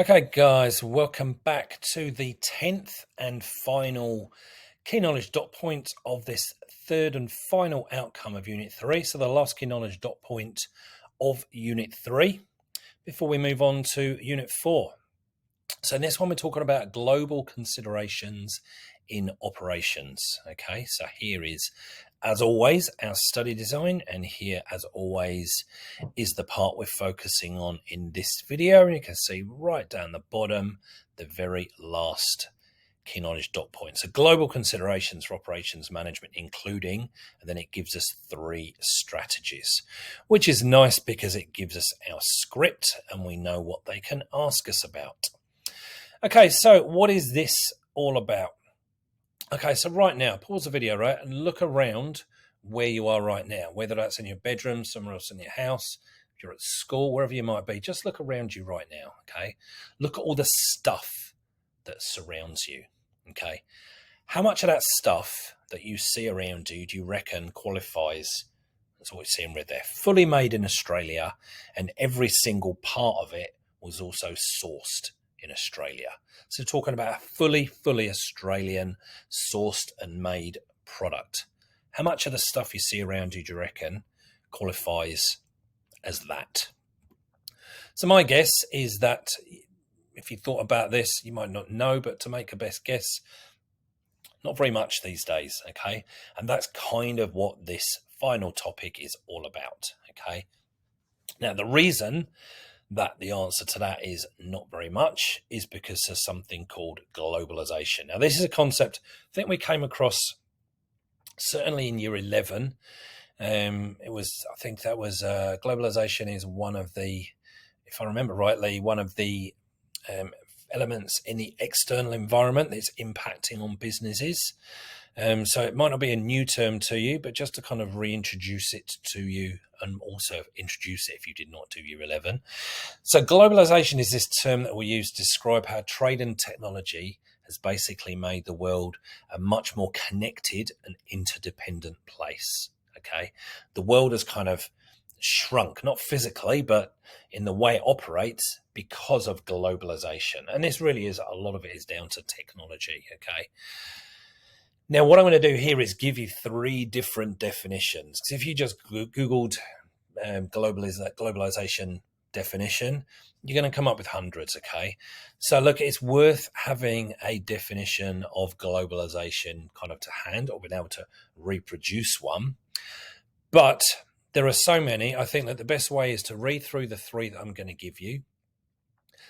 Okay, guys, welcome back to the 10th and final key knowledge dot point of this third and final outcome of Unit 3. So the last key knowledge dot point of Unit 3 before we move on to Unit 4. So in this one, we're talking about global considerations in operations. Okay, so here is, as always, our study design, and here, as always, is the part we're focusing on in this video. And you can see right down the bottom, the very last key knowledge dot point. So global considerations for operations management, including, and then it gives us 3 strategies, which is nice because it gives us our script and we know what they can ask us about. Okay, so what is this all about? Okay, so right now, pause the video, right, and look around where you are right now, whether that's in your bedroom, somewhere else in your house, if you're at school, wherever you might be, just look around you right now, okay? Look at all the stuff that surrounds you, okay? How much of that stuff that you see around you do you reckon qualifies, that's what we see in red there, fully made in Australia, and every single part of it was also sourced in Australia? So talking about a fully Australian sourced and made product. How much of the stuff you see around you do you reckon qualifies as that? So my guess is that if you thought about this, you might not know, but to make a best guess, not very much these days, okay? And that's kind of what this final topic is all about, okay? Now, the reason that the answer to that is not very much is because there's something called globalization. Now, this is a concept I think we came across certainly in year 11. Globalization is one of the, if I remember rightly, one of the elements in the external environment that's impacting on businesses. So it might not be a new term to you, but just to kind of reintroduce it to you and also introduce it if you did not do year 11. So globalization is this term that we use to describe how trade and technology has basically made the world a much more connected and interdependent place. Okay. The world has kind of shrunk, not physically, but in the way it operates because of globalization. And this really is, a lot of it is down to technology. Okay. Now, what I'm going to do here is give you 3 different definitions. So if you just Googled globalization definition, you're going to come up with hundreds, okay? So look, it's worth having a definition of globalization kind of to hand, or being able to reproduce one. But there are so many, I think that the best way is to read through the 3 that I'm going to give you.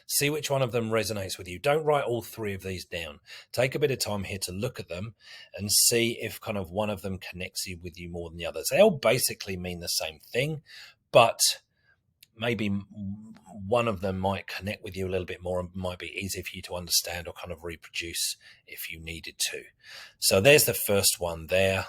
See which one of them resonates with you. Don't write all 3 of these down. Take a bit of time here to look at them and see if kind of one of them connects you with you more than the others. They all basically mean the same thing, but maybe one of them might connect with you a little bit more and might be easier for you to understand or kind of reproduce if you needed to. So there's the first one there.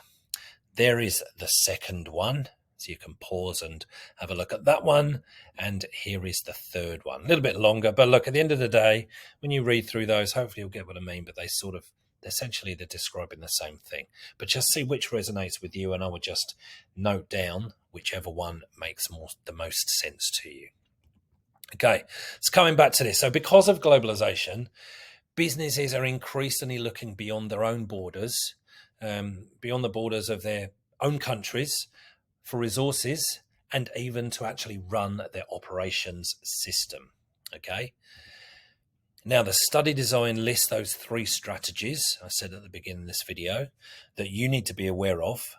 There is the second one. So you can pause and have a look at that one. And here is the third one. A little bit longer, but look, at the end of the day, when you read through those, hopefully you'll get what I mean, but they sort of, essentially they're describing the same thing. But just see which resonates with you, and I would just note down whichever one makes the most sense to you. Okay, so coming back to this. So because of globalization, businesses are increasingly looking beyond their own borders, beyond the borders of their own countries, for resources and even to actually run their operations system. Okay. Now, the study design lists those 3 strategies I said at the beginning of this video that you need to be aware of,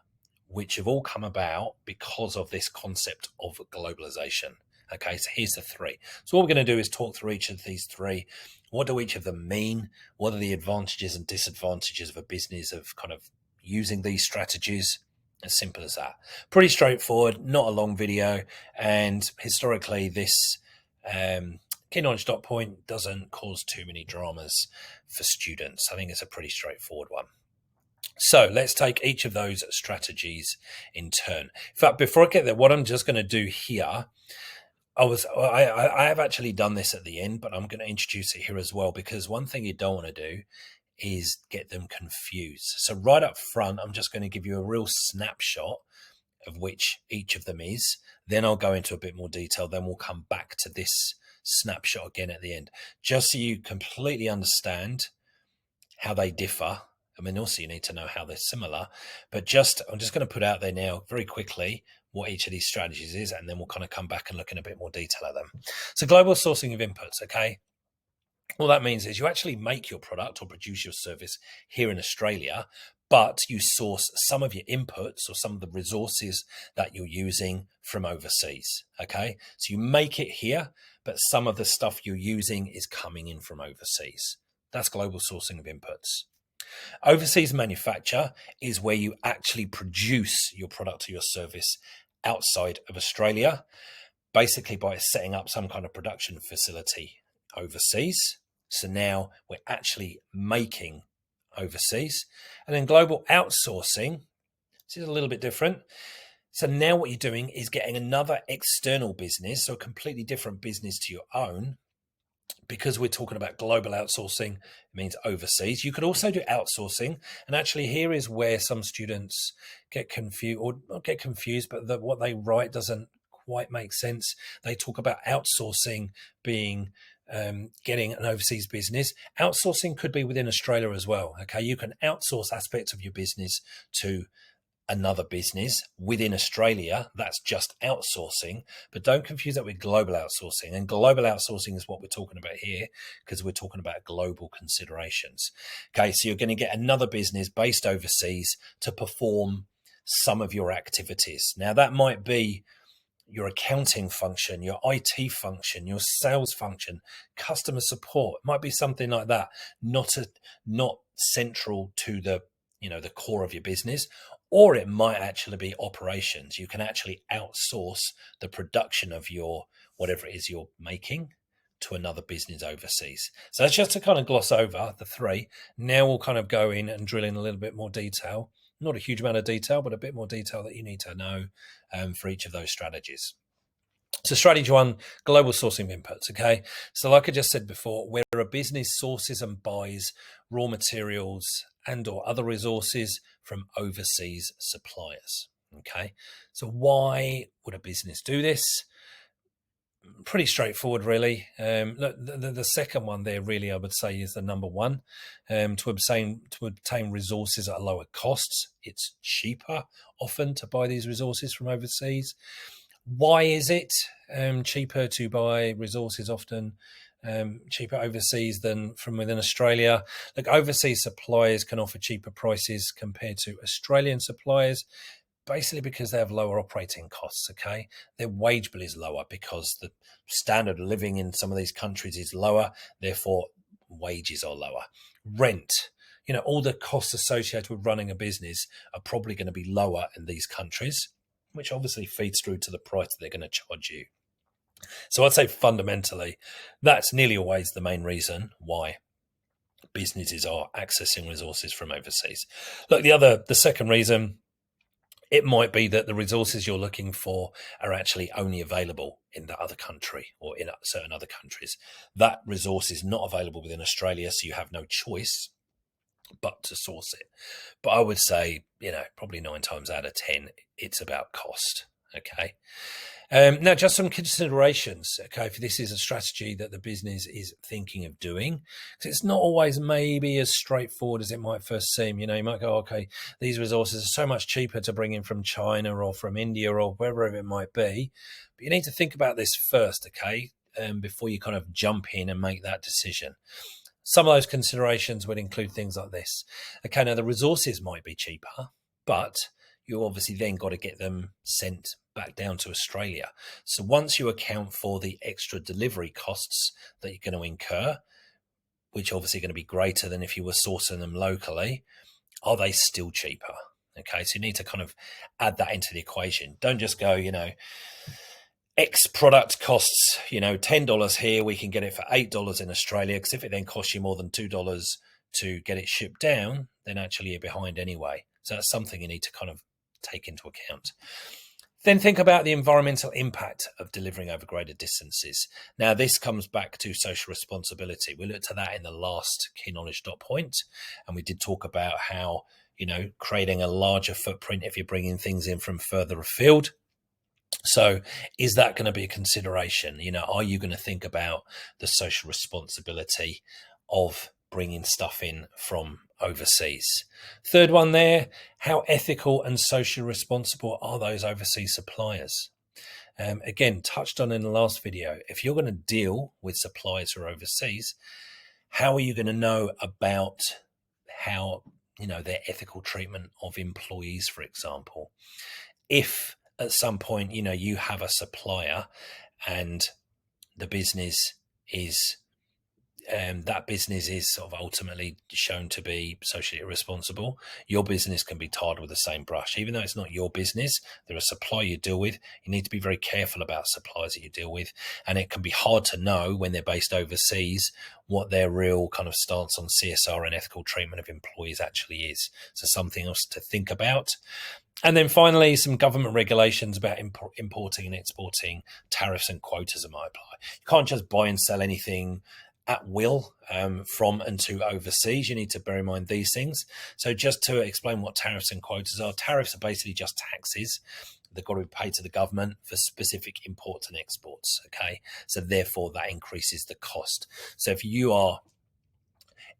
which have all come about because of this concept of globalization. Okay, so here's the 3. So what we're going to do is talk through each of these 3. What do each of them mean? What are the advantages and disadvantages of a business of kind of using these strategies? As simple as that. Pretty straightforward, not a long video. And historically, this key knowledge dot point doesn't cause too many dramas for students. I think it's a pretty straightforward one. So let's take each of those strategies in turn. In fact, before I get there, what I'm just going to do here, I have actually done this at the end, but I'm going to introduce it here as well, because one thing you don't want to do is get them confused. So right up front, I'm just going to give you a real snapshot of which each of them is. Then I'll go into a bit more detail. Then we'll come back to this snapshot again at the end, just so you completely understand how they differ. I mean, also you need to know how they're similar, but I'm just going to put out there now very quickly what each of these strategies is, and then we'll kind of come back and look in a bit more detail at them. So global sourcing of inputs, okay? All that means is you actually make your product or produce your service here in Australia, but you source some of your inputs or some of the resources that you're using from overseas. Okay. So you make it here, but some of the stuff you're using is coming in from overseas. That's global sourcing of inputs. Overseas manufacture is where you actually produce your product or your service outside of Australia, basically by setting up some kind of production facility overseas. So now we're actually making overseas. And then global outsourcing, this is a little bit different. So now what you're doing is getting another external business, so a completely different business to your own. Because we're talking about global outsourcing, it means overseas. You could also do outsourcing. And actually here is where some students get confused, or not get confused, but what they write doesn't quite make sense. They talk about outsourcing being getting an overseas business. Outsourcing could be within Australia as well. Okay, you can outsource aspects of your business to another business within Australia. That's just outsourcing, but don't confuse that with global outsourcing. And global outsourcing is what we're talking about here, because we're talking about global considerations. Okay, so you're going to get another business based overseas to perform some of your activities. Now that might be your accounting function, your IT function, your sales function, customer support. It might be something like that, not central to the core of your business. Or it might actually be operations. You can actually outsource the production of your whatever it is you're making to another business overseas. So that's just to kind of gloss over the three. Now we'll kind of go in and drill in a little bit more detail. Not a huge amount of detail, but a bit more detail that you need to know for each of those strategies. So strategy one, global sourcing of inputs. Okay. So like I just said before, where a business sources and buys raw materials and or other resources from overseas suppliers. Okay. So why would a business do this? Pretty straightforward, really. Look, the second one there, really, I would say, is the number one. To obtain resources at lower costs, it's cheaper often to buy these resources from overseas. Why is it cheaper to buy resources often cheaper overseas than from within Australia? Look, overseas suppliers can offer cheaper prices compared to Australian suppliers, basically because they have lower operating costs, okay? Their wage bill is lower because the standard of living in some of these countries is lower, therefore wages are lower. Rent, all the costs associated with running a business are probably going to be lower in these countries, which obviously feeds through to the price that they're going to charge you. So I'd say fundamentally, that's nearly always the main reason why businesses are accessing resources from overseas. Look, the second reason, it might be that the resources you're looking for are actually only available in the other country or in certain other countries. That resource is not available within Australia, so you have no choice but to source it. But I would say, probably 9 times out of 10, it's about cost. Okay. Now, just some considerations. Okay, if this is a strategy that the business is thinking of doing, because it's not always maybe as straightforward as it might first seem. You might go, okay, these resources are so much cheaper to bring in from China or from India or wherever it might be. But you need to think about this first, okay, before you kind of jump in and make that decision. Some of those considerations would include things like this. Okay, now the resources might be cheaper, but you obviously then got to get them sent back down to Australia. So once you account for the extra delivery costs that you're going to incur, which obviously are going to be greater than if you were sourcing them locally, are they still cheaper? Okay, so you need to kind of add that into the equation. Don't just go, X product costs, $10 here, we can get it for $8 in Australia, because if it then costs you more than $2 to get it shipped down, then actually you're behind anyway. So that's something you need to kind of take into account. Then think about the environmental impact of delivering over greater distances. Now, this comes back to social responsibility. We looked at that in the last key knowledge dot point, and we did talk about how, creating a larger footprint if you're bringing things in from further afield So is that going to be a consideration? Are you going to think about the social responsibility of bringing stuff in from overseas? Third one there, how ethical and socially responsible are those overseas suppliers? Again, touched on in the last video, if you're going to deal with suppliers who are overseas, how are you going to know about how, their ethical treatment of employees, for example? If at some point, you have a supplier and the business is that business is sort of ultimately shown to be socially irresponsible, your business can be tarred with the same brush. Even though it's not your business, they're a supplier you deal with. You need to be very careful about suppliers that you deal with. And it can be hard to know when they're based overseas what their real kind of stance on CSR and ethical treatment of employees actually is. So something else to think about. And then finally, some government regulations about importing and exporting, tariffs and quotas that might apply. You can't just buy and sell anything at will from and to overseas. You need to bear in mind these things. So just to explain what tariffs and quotas are, tariffs are basically just taxes. They've got to be paid to the government for specific imports and exports. Okay, so therefore that increases the cost. So if you are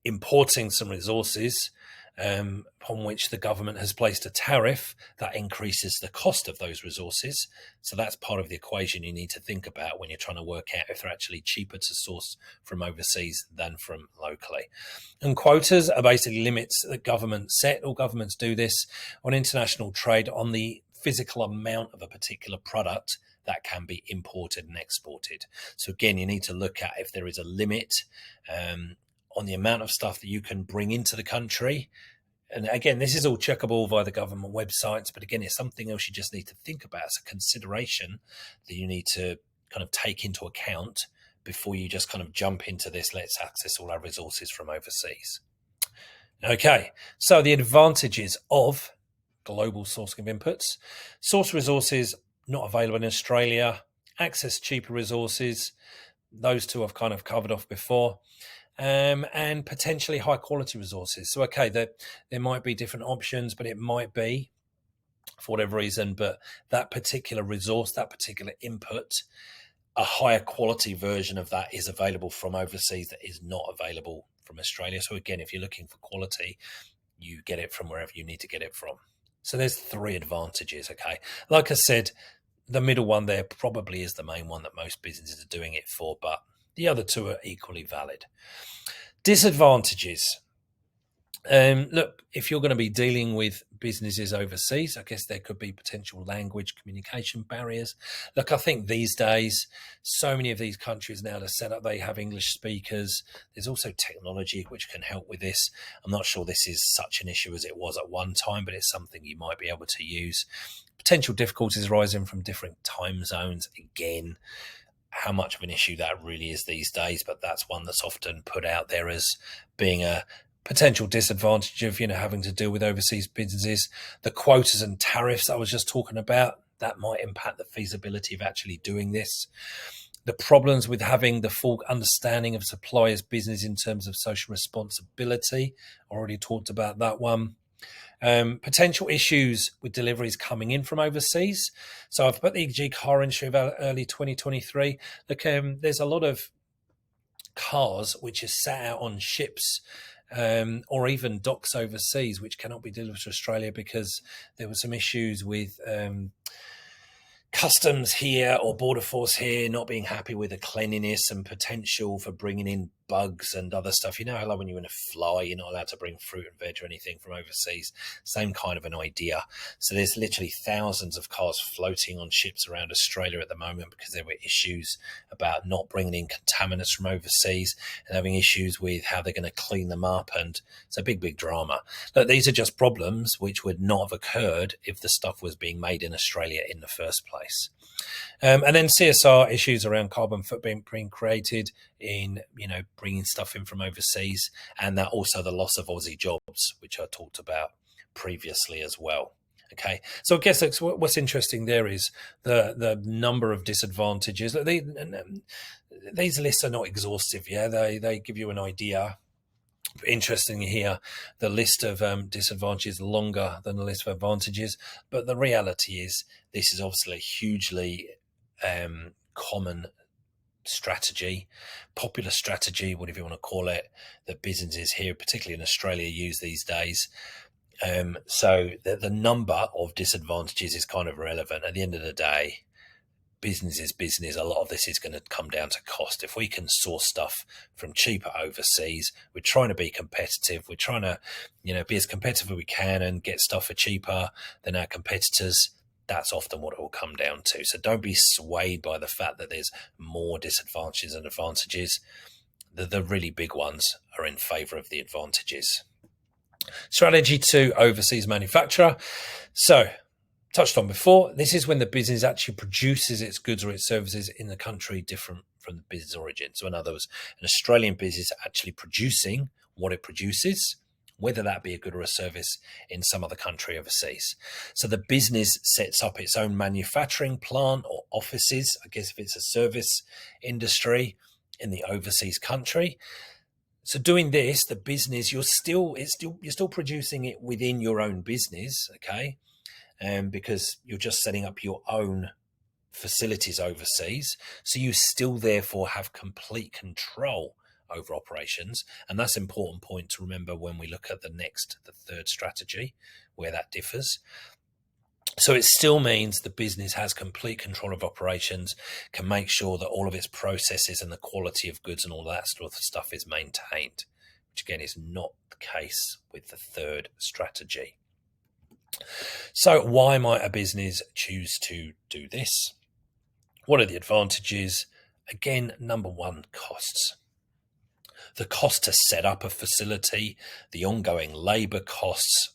importing some resources upon which the government has placed a tariff, that increases the cost of those resources. So that's part of the equation you need to think about when you're trying to work out if they're actually cheaper to source from overseas than from locally. And quotas are basically limits that governments set, or governments do this on international trade, on the physical amount of a particular product that can be imported and exported. So again, you need to look at if there is a limit on the amount of stuff that you can bring into the country. And again, this is all checkable via the government websites, but again, it's something else you just need to think about. It's a consideration that you need to kind of take into account before you just kind of jump into this, let's access all our resources from overseas. Okay, so the advantages of global sourcing of inputs: source resources not available in Australia, access cheaper resources. Those two I've kind of covered off before. And potentially high quality resources. So, okay, there might be different options, but it might be, for whatever reason, but that particular resource, that particular input, a higher quality version of that is available from overseas that is not available from Australia. So again, if you're looking for quality, you get it from wherever you need to get it from. So there's three advantages, okay? Like I said, the middle one there probably is the main one that most businesses are doing it for, but the other two are equally valid. Disadvantages. Look, if you're going to be dealing with businesses overseas, I guess there could be potential language communication barriers. Look, I think these days, so many of these countries now to set up, they have English speakers. There's also technology which can help with this. I'm not sure this is such an issue as it was at one time, but it's something you might be able to use. Potential difficulties arising from different time zones. Again, how much of an issue that really is these days, but that's one that's often put out there as being a potential disadvantage of, having to deal with overseas businesses. The quotas and tariffs I was just talking about, that might impact the feasibility of actually doing this. The problems with having the full understanding of suppliers' business in terms of social responsibility, already talked about that one. Potential issues with deliveries coming in from overseas. So I've put the EG car industry of early 2023. Look, there's a lot of cars which are sat out on ships or even docks overseas, which cannot be delivered to Australia because there were some issues with customs here or border force here not being happy with the cleanliness and potential for bringing in bugs and other stuff. How like when you're in a fly, you're not allowed to bring fruit and veg or anything from overseas. Same kind of an idea. So there's literally thousands of cars floating on ships around Australia at the moment because there were issues about not bringing in contaminants from overseas and having issues with how they're going to clean them up. And it's a big drama. But these are just problems which would not have occurred if the stuff was being made in Australia in the first place. And then CSR issues around carbon footprint being created in, bringing stuff in from overseas, and that also the loss of Aussie jobs, which I talked about previously as well. Okay, so I guess what's interesting there is the number of disadvantages. These lists are not exhaustive. Yeah, they give you an idea Interesting here, the list of disadvantages longer than the list of advantages, but the reality is this is obviously a hugely common strategy, popular strategy, whatever you want to call it, that businesses here, particularly in Australia, use these days. So the number of disadvantages is kind of irrelevant. At the end of the day, business is business. A lot of this is going to come down to cost. If we can source stuff from cheaper overseas, we're trying to be competitive. We're trying to, be as competitive as we can and get stuff for cheaper than our competitors. That's often what it will come down to. So don't be swayed by the fact that there's more disadvantages than advantages. The really big ones are in favor of the advantages. Strategy 2, overseas manufacturer. So, touched on before, this is when the business actually produces its goods or its services in the country different from the business origin. So in other words, an Australian business actually producing what it produces, whether that be a good or a service in some other country overseas. So the business sets up its own manufacturing plant or offices, I guess if it's a service industry in the overseas country. So doing this, the business, you're still producing it within your own business, okay? Because you're just setting up your own facilities overseas. So you still therefore have complete control over operations. And that's an important point to remember when we look at the third strategy, where that differs. So it still means the business has complete control of operations, can make sure that all of its processes and the quality of goods and all that sort of stuff is maintained, which again is not the case with the third strategy. So why might a business choose to do this? What are the advantages? Again, number one, costs. The cost to set up a facility, the ongoing labour costs,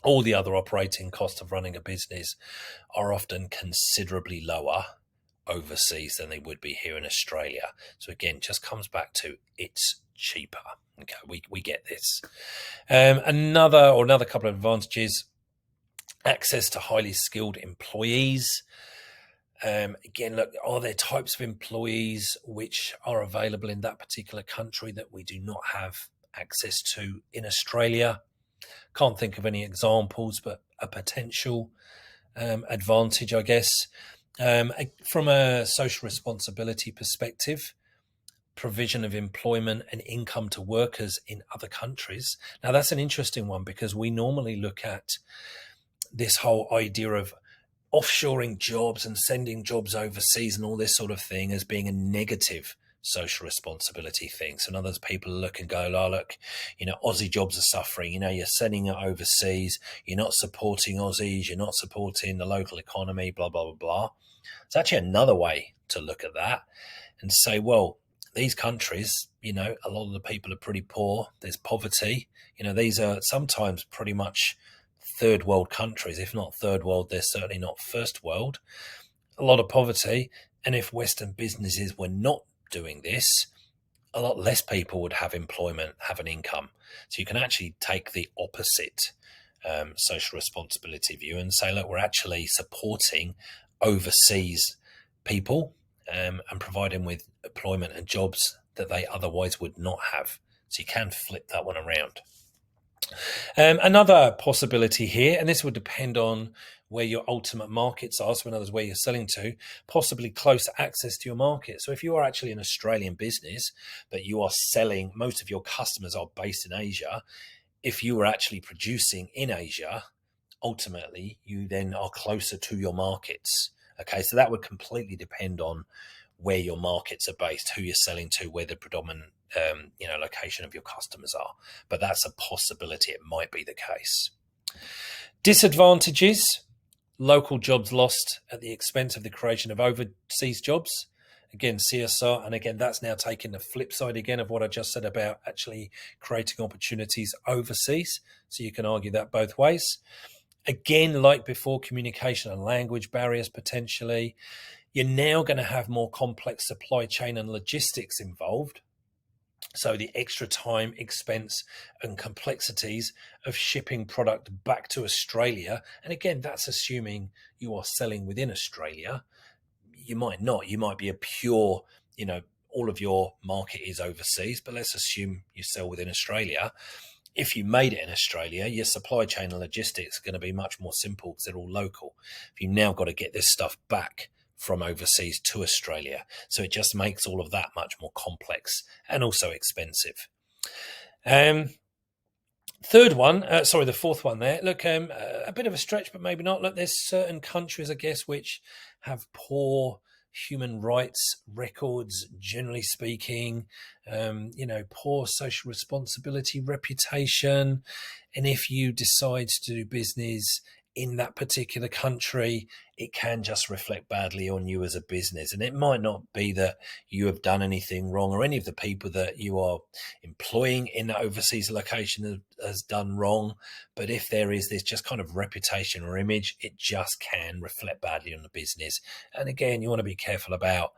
all the other operating costs of running a business are often considerably lower overseas than they would be here in Australia. So again, just comes back to it's cheaper. Okay, we get this. Another couple of advantages. Access to highly skilled employees. Again, look, are there types of employees which are available in that particular country that we do not have access to in Australia? Can't think of any examples, but a potential advantage, I guess. From a social responsibility perspective, provision of employment and income to workers in other countries. Now, that's an interesting one because we normally look at this whole idea of offshoring jobs and sending jobs overseas and all this sort of thing as being a negative social responsibility thing. So others people look and go, oh, look, Aussie jobs are suffering. You're sending it overseas. You're not supporting Aussies. You're not supporting the local economy, blah, blah, blah, blah. It's actually another way to look at that and say, well, these countries, a lot of the people are pretty poor. There's poverty. These are sometimes pretty much third world countries. If not third world, they're certainly not first world. A lot of poverty. And if Western businesses were not doing this, a lot less people would have employment, have an income. So you can actually take the opposite social responsibility view and say, look, we're actually supporting overseas people and providing with employment and jobs that they otherwise would not have. So you can flip that one around. Another possibility here, and this would depend on where your ultimate markets are, so in other words, where you're selling to, possibly close access to your market. So if you are actually an Australian business, but you are selling, most of your customers are based in Asia, if you are actually producing in Asia, ultimately you then are closer to your markets. Okay, so that would completely depend on where your markets are based, who you're selling to, where the predominant location of your customers are. But that's a possibility. It might be the case. Disadvantages: local jobs lost at the expense of the creation of overseas jobs. Again, CSR, and again, that's now taking the flip side again of what I just said about actually creating opportunities overseas. So you can argue that both ways. Again, like before, communication and language barriers potentially. You're now going to have more complex supply chain and logistics involved. So the extra time, expense, and complexities of shipping product back to Australia. And again, that's assuming you are selling within Australia. You might not. You might be a pure, all of your market is overseas, but let's assume you sell within Australia. If you made it in Australia, your supply chain and logistics are going to be much more simple because they're all local. If you've now got to get this stuff back from overseas to Australia, so it just makes all of that much more complex and also expensive. The fourth one there. Look, a bit of a stretch, but maybe not. Look, there's certain countries, I guess, which have poor human rights records, generally speaking, poor social responsibility reputation. And if you decide to do business in that particular country, it can just reflect badly on you as a business. And it might not be that you have done anything wrong or any of the people that you are employing in that overseas location has done wrong. But if there is this just kind of reputation or image, it just can reflect badly on the business. And again, you want to be careful about,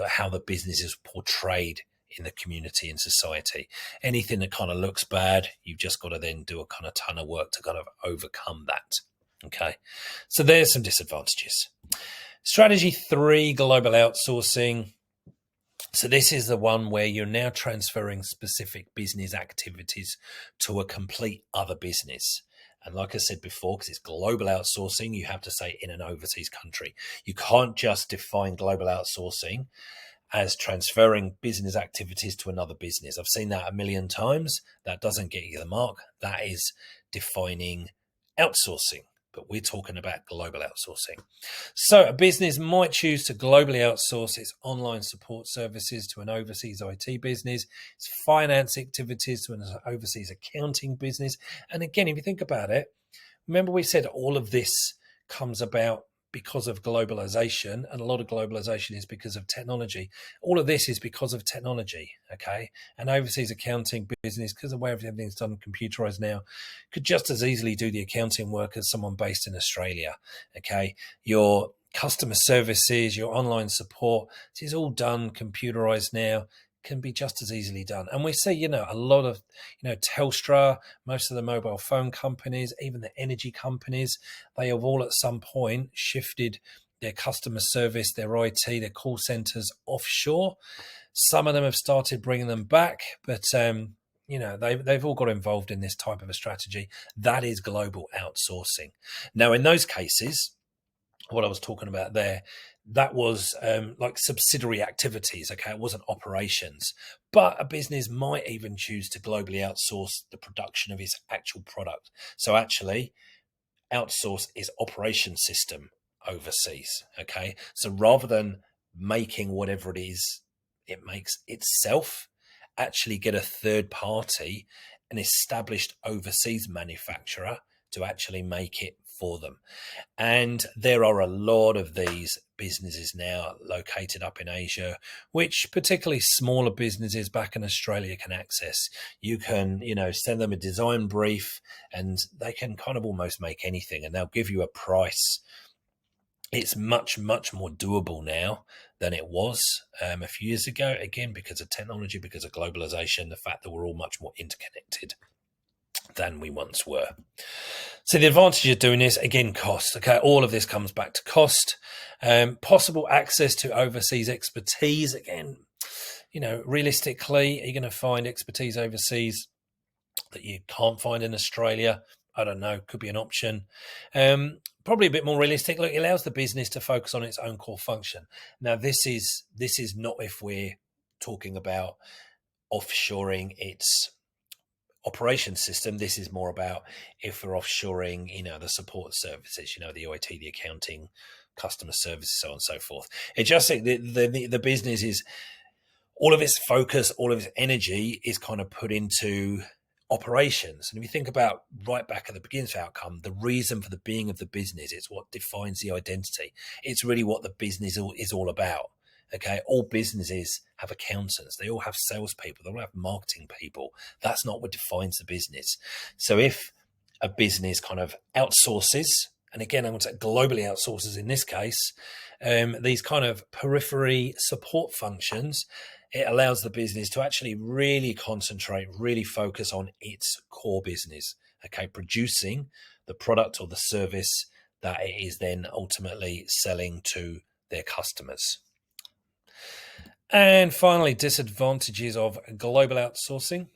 how the business is portrayed in the community and society. Anything that kind of looks bad, you've just got to then do a kind of ton of work to kind of overcome that. Okay, so there's some disadvantages. Strategy 3, global outsourcing. So this is the one where you're now transferring specific business activities to a complete other business. And like I said before, because it's global outsourcing, you have to say in an overseas country. You can't just define global outsourcing as transferring business activities to another business. I've seen that a million times. That doesn't get you the mark. That is defining outsourcing, but we're talking about global outsourcing. So a business might choose to globally outsource its online support services to an overseas IT business, its finance activities to an overseas accounting business. And again, if you think about it, remember we said all of this comes about because of globalization, and a lot of globalization is because of technology. All of this is because of technology, okay? And overseas accounting business, because of the way everything's done computerized now, could just as easily do the accounting work as someone based in Australia, okay? Your customer services, your online support, this is all done computerized now, can be just as easily done. And we see, a lot of, Telstra, most of the mobile phone companies, even the energy companies, they have all at some point shifted their customer service, their IT, their call centers offshore. Some of them have started bringing them back, but they've all got involved in this type of a strategy. That is global outsourcing. Now, in those cases, what I was talking about there, that was like subsidiary activities. Okay, it wasn't operations, but a business might even choose to globally outsource the production of its actual product. So actually, outsource its operation system overseas. Okay, so rather than making whatever it is it makes itself, actually get a third party, an established overseas manufacturer, to actually make it for them. And there are a lot of these businesses now located up in Asia, which particularly smaller businesses back in Australia can access. You can, send them a design brief and they can kind of almost make anything, and they'll give you a price. It's much, much more doable now than it was a few years ago, again, because of technology, because of globalization, the fact that we're all much more interconnected than we once were. So the advantage of doing this, again, cost. Okay, all of this comes back to cost. Possible access to overseas expertise. Again, realistically, are you going to find expertise overseas that you can't find in Australia? I don't know, could be an option. Probably a bit more realistic. Look, it allows the business to focus on its own core function. Now, this is not if we're talking about offshoring its operation system. This is more about if we're offshoring, the support services, the OIT, the accounting, customer services, so on and so forth. It just the business is, all of its focus, all of its energy is kind of put into operations. And if you think about right back at the beginning of outcome, the reason for the being of the business, it's what defines the identity. It's really what the business is all about. Okay, all businesses have accountants. They all have salespeople. They all have marketing people. That's not what defines the business. So if a business kind of outsources, and again, I'm going to say globally outsources in this case, these kind of periphery support functions, it allows the business to actually really concentrate, really focus on its core business, okay, producing the product or the service that it is then ultimately selling to their customers. And finally, disadvantages of global outsourcing.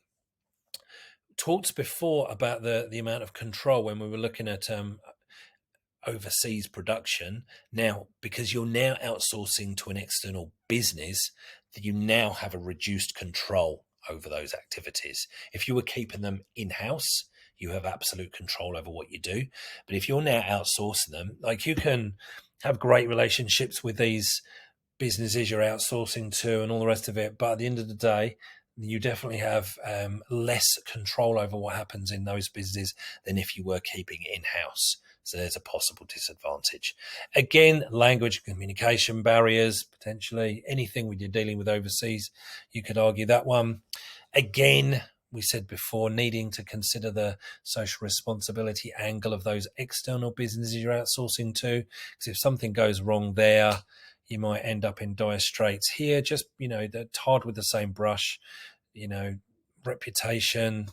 Talked before about the amount of control when we were looking at overseas production. Now, because you're now outsourcing to an external business, that you now have a reduced control over those activities. If you were keeping them in-house, you have absolute control over what you do. But if you're now outsourcing them, like, you can have great relationships with these businesses you're outsourcing to and all the rest of it, but at the end of the day, you definitely have less control over what happens in those businesses than if you were keeping it in-house. So there's a possible disadvantage. Again, language and communication barriers, potentially. Anything when you're dealing with overseas, you could argue that one. Again, we said before, needing to consider the social responsibility angle of those external businesses you're outsourcing to. Because if something goes wrong there, you might end up in dire straits here. Just, they're tarred with the same brush, reputation,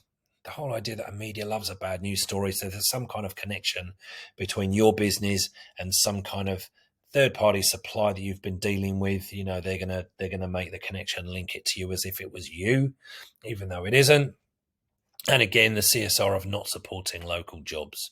the whole idea that a media loves a bad news story. So there's some kind of connection between your business and some kind of third party supplier that you've been dealing with. They're gonna make the connection, link it to you as if it was you, even though it isn't. And again, the CSR of not supporting local jobs,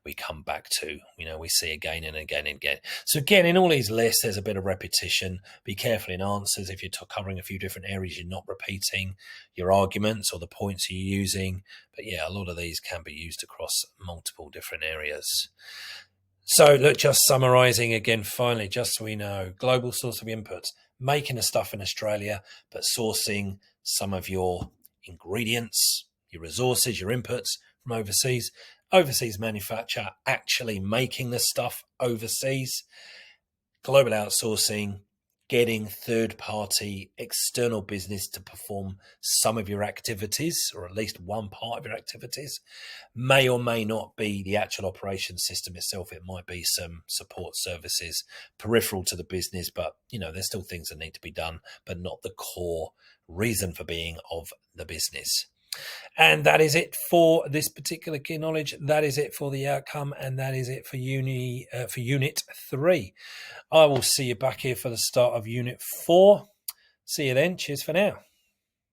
we come back to, we see again and again and again. So again, in all these lists, there's a bit of repetition. Be careful in answers. If you're covering a few different areas, you're not repeating your arguments or the points you're using. But yeah, a lot of these can be used across multiple different areas. So look, just summarizing again, finally, just so we know, global source of inputs, making the stuff in Australia, but sourcing some of your ingredients, your resources, your inputs from overseas. Overseas manufacture, actually making the stuff overseas. Global outsourcing, getting third-party external business to perform some of your activities, or at least one part of your activities. May or may not be the actual operation system itself. It might be some support services peripheral to the business, but there's still things that need to be done, but not the core reason for being of the business. And that is it for this particular key knowledge. That is it for the outcome, and that is it for Unit 3. I will see you back here for the start of Unit 4. See you then. Cheers for now.